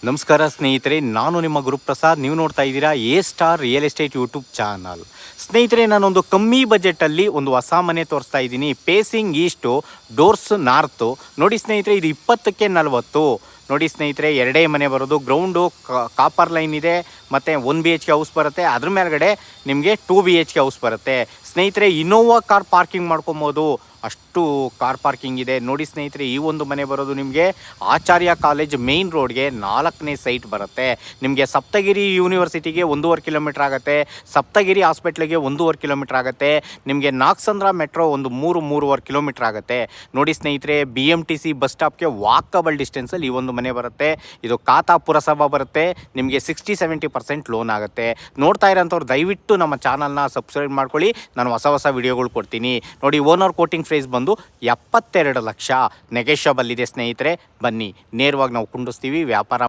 ನಮಸ್ಕಾರ ಸ್ನೇಹಿತರೆ, ನಾನು ನಿಮ್ಮ ಗುರುಪ್ರಸಾದ್. ನೀವು ನೋಡ್ತಾ ಇದ್ದೀರಾ A star real estate YouTube channel. ಸ್ನೇಹಿತರೆ, ನಾನೊಂದು ಕಮ್ಮಿ ಬಜೆಟಲ್ಲಿ ಒಂದು ಹೊಸ ಮನೆ ತೋರಿಸ್ತಾ ಇದ್ದೀನಿ. Facing is to, doors north. ನೋಡಿ ಸ್ನೇಹಿತರೆ, ಇದು 20ಕ್ಕೆ 40. ನೋಡಿ ಸ್ನೇಹಿತರೆ, ಎರಡೇ ಮನೆ ಬರೋದು. ಗ್ರೌಂಡು ಕಾಪರ್ ಲೈನ್ ಇದೆ, ಮತ್ತು 1 BHK ಹೌಸ್ ಬರುತ್ತೆ. ಅದ್ರ ಮೇಲ್ಗಡೆ ನಿಮಗೆ 2 BHK ಹೌಸ್ ಬರುತ್ತೆ. ಸ್ನೇಹಿತರೆ, ಇನೋವಾ ಕಾರ್ ಪಾರ್ಕಿಂಗ್ ಮಾಡ್ಕೊಬೋದು, ಅಷ್ಟು ಕಾರ್ ಪಾರ್ಕಿಂಗ್ ಇದೆ. ನೋಡಿ ಸ್ನೇಹಿತರೆ, ಈ ಒಂದು ಮನೆ ಬರೋದು ನಿಮಗೆ ಆಚಾರ್ಯ ಕಾಲೇಜ್ ಮೇನ್ ರೋಡ್ಗೆ 4ನೇ ಸೈಟ್ ಬರುತ್ತೆ. ನಿಮಗೆ ಸಪ್ತಗಿರಿ ಯೂನಿವರ್ಸಿಟಿಗೆ 1.5 ಕಿಲೋಮೀಟ್ರ್ ಆಗುತ್ತೆ. ಸಪ್ತಗಿರಿ ಹಾಸ್ಪಿಟ್ಲಿಗೆ 1.5 ಕಿಲೋಮೀಟ್ರ್ ಆಗುತ್ತೆ. ನಿಮಗೆ ನಾಗಸಂದ್ರ ಮೆಟ್ರೋ ಒಂದು 3-3.5 ಕಿಲೋಮೀಟ್ರ್ ಆಗುತ್ತೆ. ನೋಡಿ ಸ್ನೇಹಿತರೆ, BMTC ಬಸ್ ಸ್ಟಾಪ್ಗೆ ವಾಕಬಲ್ ಡಿಸ್ಟೆನ್ಸಲ್ಲಿ ಈ ಒಂದು ಮನೆ ಬರುತ್ತೆ. ಇದು ಖಾತಾ ಪುರಸಭಾ ಬರುತ್ತೆ. ನಿಮಗೆ 60-70% ಲೋನ್ ಆಗುತ್ತೆ. ನೋಡ್ತಾ ಇರೋಂಥವ್ರು ದಯವಿಟ್ಟು ನಮ್ಮ ಚಾನಲ್ನ ಸಬ್ಸ್ಕ್ರೈಬ್ ಮಾಡ್ಕೊಳ್ಳಿ. ನಾನು ಹೊಸ ವಿಡಿಯೋಗಳು ಕೊಡ್ತೀನಿ. ನೋಡಿ, ಓನರ್ ಕೋಟಿಂಗ್ ಪ್ರೈಸ್ ಬಂದು 72 ಲಕ್ಷ. ನೆಗೆಷಬಲ್ ಇದೆ ಸ್ನೇಹಿತರೆ. ಬನ್ನಿ, ನೇರವಾಗಿ ನಾವು ಕುಂಡಿಸ್ತೀವಿ, ವ್ಯಾಪಾರ